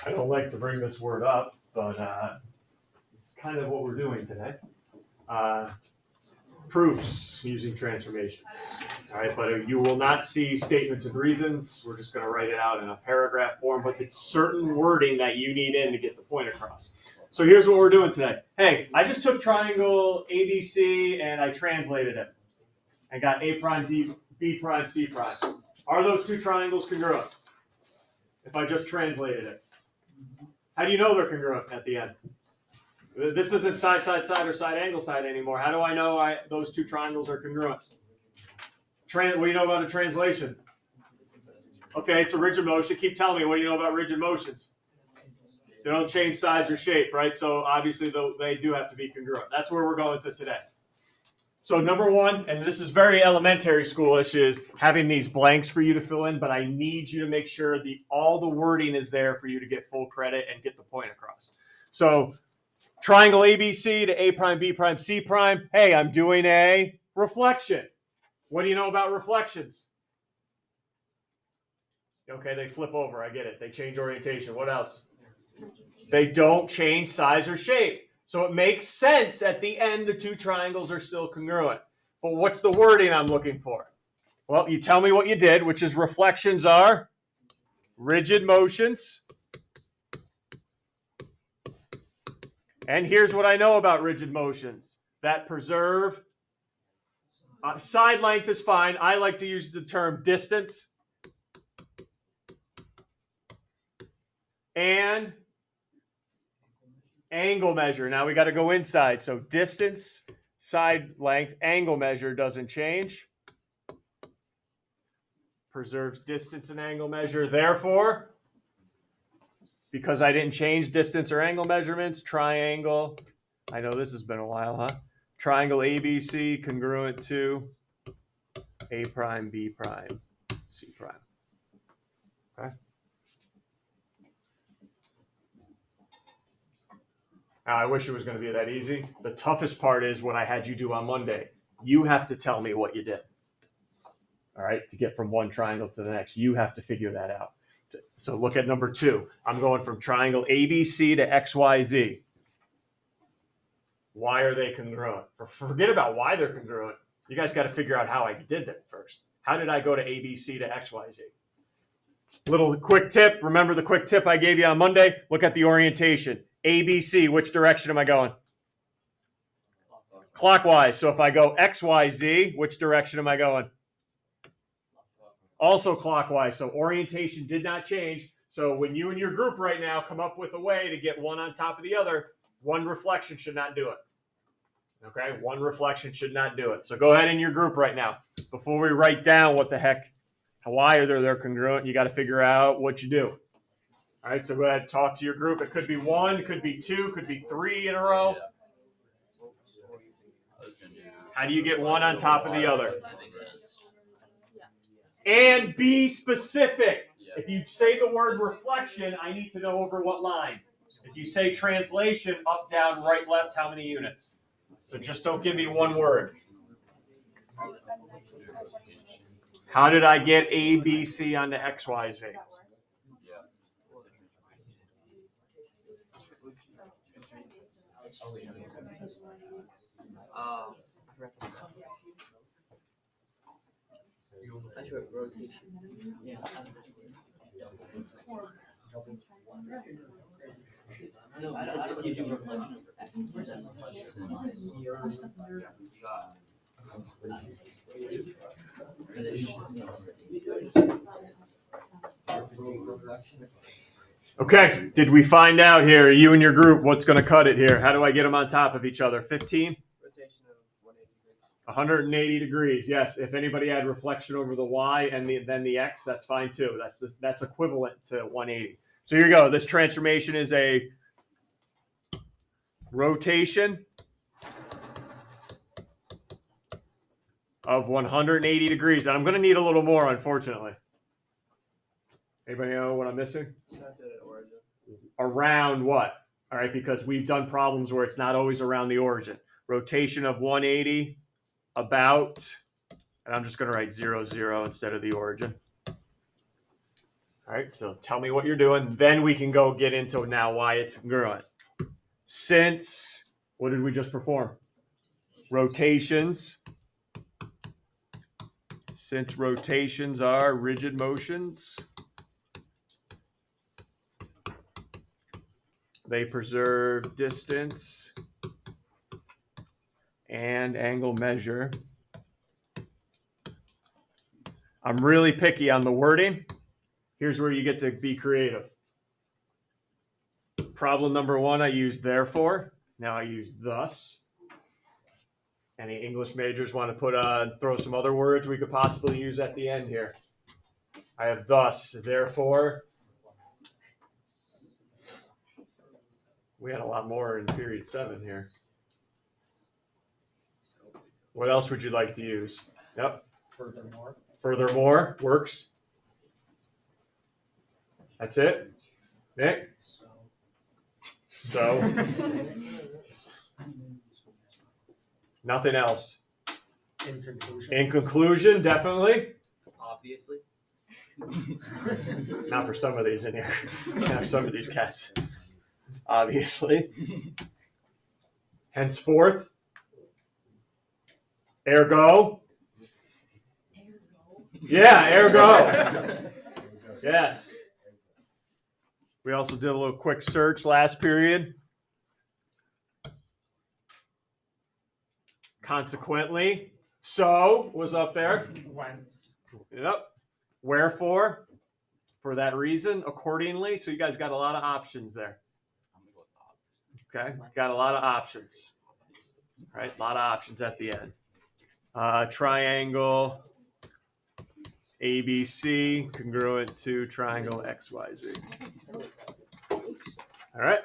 I don't like to bring this word up, but it's kind of what we're doing today. Proofs using transformations. All right, but you will not see statements of reasons. We're just going to write it out in a paragraph form, but it's certain wording that you need in to get the point across. So here's what we're doing today. Hey, I just took triangle ABC and I translated it. I got A prime, D, B prime, C prime. Are those two triangles congruent? If I just translated it. How do you know they're congruent at the end? This isn't side, side, side, or side, angle, side anymore. How do I know those two triangles are congruent? What do you know about a translation? Okay, it's a rigid motion. Keep telling me, what do you know about rigid motions? They don't change size or shape, right? So obviously, they do have to be congruent. That's where we're going to today. So number one, and this is very elementary schoolish, is having these blanks for you to fill in, but I need you to make sure all the wording is there for you to get full credit and get the point across. So triangle ABC to A prime, B prime, C prime. Hey, I'm doing a reflection. What do you know about reflections? Okay, they flip over. I get it. They change orientation. What else? They don't change size or shape. So it makes sense at the end the two triangles are still congruent. But what's the wording I'm looking for? Well, you tell me what you did, which is reflections are rigid motions. And here's what I know about rigid motions that preserve. Side length is fine. I like to use the term distance and angle measure. Now we got to go inside. So distance, side length, angle measure doesn't change. Preserves distance and angle measure. Therefore, because I didn't change distance or angle measurements, triangle, I know this has been a while, huh? Triangle ABC congruent to A prime, B prime, C prime. Okay. Now, I wish it was going to be that easy. The toughest part is what I had you do on Monday. You have to tell me what you did. All right, to get from one triangle to the next. You have to figure that out. So look at number 2. I'm going from triangle ABC to XYZ. Why are they congruent? Forget about why they're congruent. You guys got to figure out how I did that first. How did I go to ABC to XYZ? Little quick tip. Remember the quick tip I gave you on Monday? Look at the orientation. ABC, which direction am I going? Clockwise. So if I go XYZ, which direction am I going? Also clockwise. So orientation did not change. So when you and your group right now come up with a way to get one on top of the other, one reflection should not do it. Okay, one reflection should not do it. So go ahead in your group right now. Before we write down what the heck, why are they congruent, you got to figure out what you do. All right, so go ahead and talk to your group. It could be 1, it could be 2, could be 3 in a row. How do you get one on top of the other? And be specific. If you say the word reflection, I need to know over what line. If you say translation, up, down, right, left, how many units? So just don't give me one word. How did I get A, B, C onto X, Y, Z? Okay, did we find out here, you and your group, what's going to cut it here? How do I get them on top of each other? 15? Rotation of 180 degrees, yes. If anybody had reflection over the Y and then the X, that's fine too. That's equivalent to 180. So here you go. This transformation is a rotation of 180 degrees. And I'm going to need a little more, unfortunately. Anybody know what I'm missing? Around what? All right, because we've done problems where it's not always around the origin. Rotation of 180 about, and I'm just going to write 0, 0 instead of the origin. All right, so tell me what you're doing. Then we can go get into now why it's congruent. Since, what did we just perform? Rotations. Since rotations are rigid motions, they preserve distance and angle measure. I'm really picky on the wording. Here's where you get to be creative. Problem number one, I used therefore. Now I use thus. Any English majors want to throw some other words we could possibly use at the end here? I have thus, therefore. We had a lot more in period 7 here. What else would you like to use? Yep. Furthermore. Furthermore works. That's it. Nick? So. Nothing else. In conclusion. In conclusion, definitely. Obviously. Not for some of these in here. Not for some of these cats. Obviously. Henceforth. Ergo. Yeah, ergo. Yes. We also did a little quick search last period. Consequently, so was up there. Whence. Yep. Wherefore, for that reason, accordingly. So you guys got a lot of options there. Okay, got a lot of options. Right, a lot of options at the end. Triangle ABC congruent to triangle XYZ. All right.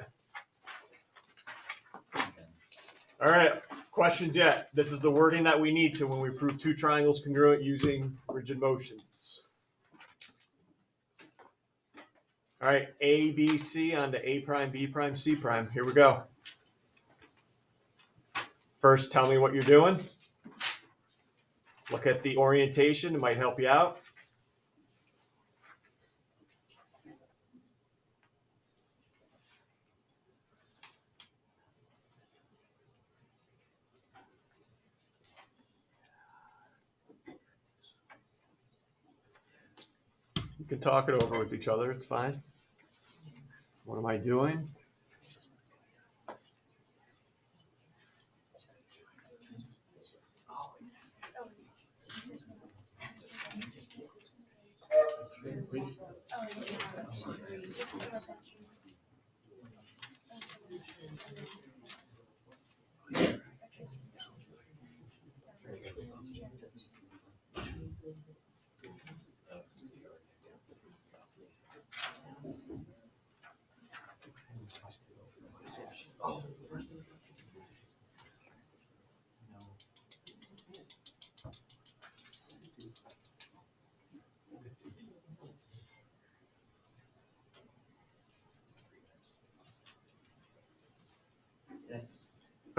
All right. Questions yet? This is the wording that we need to when we prove two triangles congruent using rigid motions. All right, A, B, C onto A prime, B prime, C prime. Here we go. First, tell me what you're doing. Look at the orientation. It might help you out. You can talk it over with each other. It's fine. What am I doing?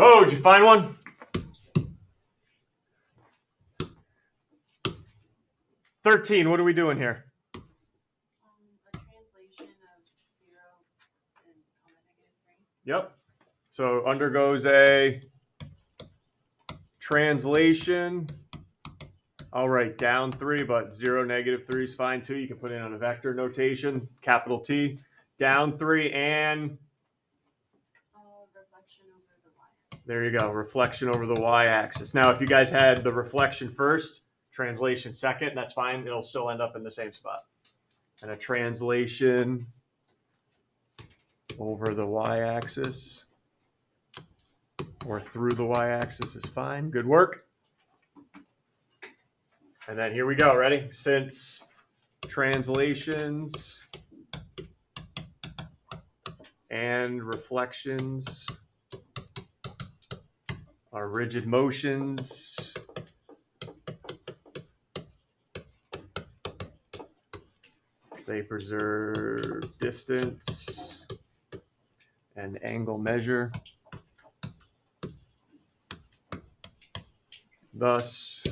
Oh, did you find one? $13. What are we doing here? A translation of 0 and -3. Yep. So undergoes a translation. All right, down 3, but 0, -3 is fine too. You can put it on a vector notation, capital T. Down 3 and Reflection over the y. there you go, reflection over the y-axis. Now, if you guys had the reflection first, translation second, that's fine. It'll still end up in the same spot. And a translation over the y-axis or through the y-axis is fine. Good work. And then here we go. Ready? Since translations and reflections are rigid motions, they preserve distance and angle measure. Thus,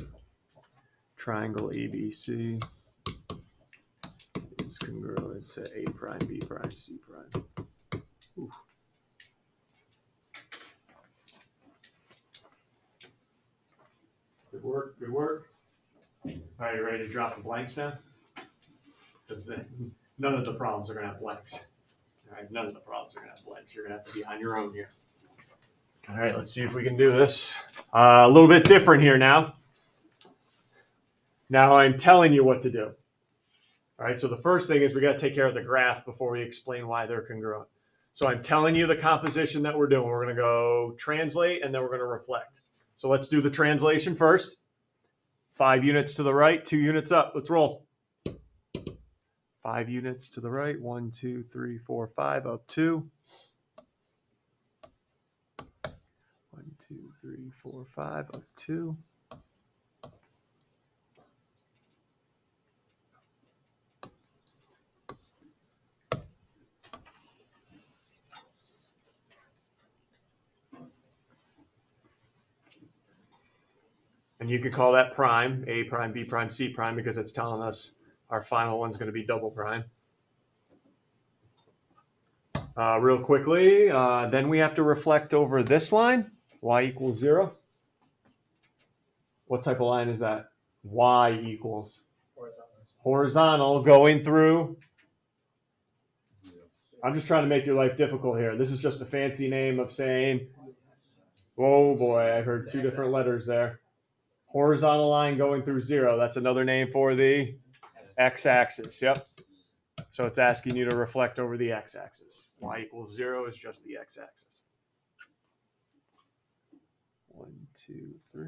triangle ABC is congruent to A prime, B prime, C prime. Ooh. Good work, good work. All right, you ready to drop the blanks now? Because none of the problems are going to have blanks. All right, none of the problems are going to have blanks. You're going to have to be on your own here. All right, let's see if we can do this. A little bit different here now. Now I'm telling you what to do. All right, so the first thing is we got to take care of the graph before we explain why they're congruent. So I'm telling you the composition that we're doing. We're going to go translate and then we're going to reflect. So let's do the translation first. 5 units to the right, 2 units up. Let's roll. 5 units to the right. 1, 2, 3, 4, 5, up 2. 1, 2, 3, 4, 5, up 2. And you could call that prime, A prime, B prime, C prime, because it's telling us our final one's going to be double prime. Real quickly, then we have to reflect over this line, y equals 0. What type of line is that? Y equals horizontal going through. I'm just trying to make your life difficult here. This is just a fancy name of saying, oh boy, I heard 2 different letters there. Horizontal line going through 0. That's another name for the x-axis. Yep. So it's asking you to reflect over the x-axis. Y equals 0 is just the x-axis. 1, 2, 3.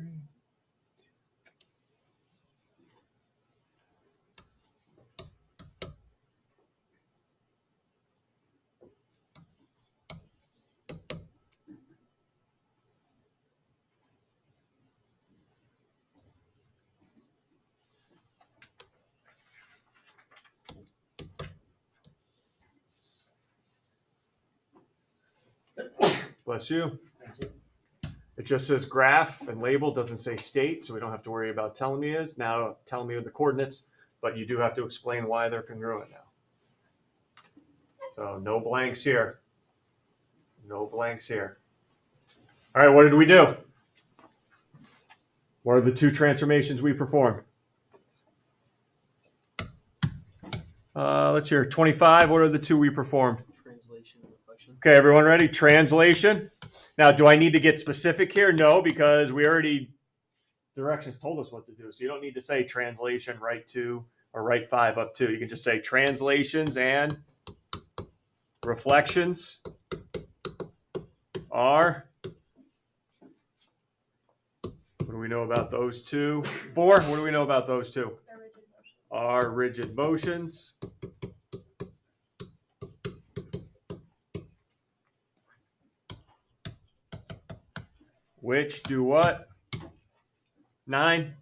Bless you. It just says graph and label, doesn't say state, so we don't have to worry about telling me is. Now tell me the coordinates, but you do have to explain why they're congruent now. So no blanks here. No blanks here. All right, what did we do? What are the 2 transformations we performed? Let's hear 25. What are the 2 we performed? Translation and reflection. Okay, everyone ready? Translation. Now, do I need to get specific here? No, because we already, directions told us what to do. So you don't need to say translation, right 2, or right 5, up 2. You can just say translations and reflections are, what do we know about those 2? 4, what do we know about those 2? Are rigid motions. Which do what? 9.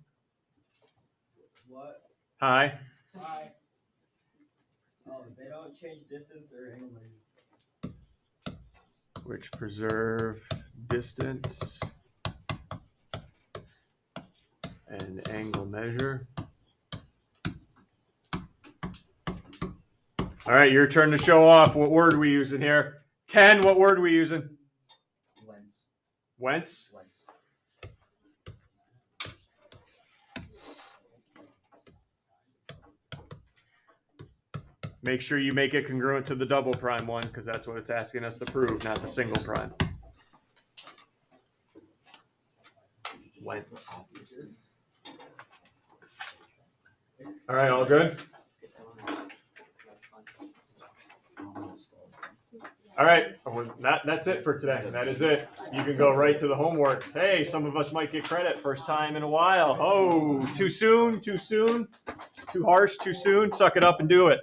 What? Hi. Why? Oh, they don't change distance or angle measure. Which preserve distance and angle measure. All right, your turn to show off. What word are we using here? 10, what word are we using? Lens. Whence? Lens. Make sure you make it congruent to the double prime one, because that's what it's asking us to prove, not the single prime. Whence. All right, all good? All right, that's it for today. That is it. You can go right to the homework. Hey, some of us might get credit first time in a while. Oh, too soon? Too soon? Too harsh? Too soon? Suck it up and do it.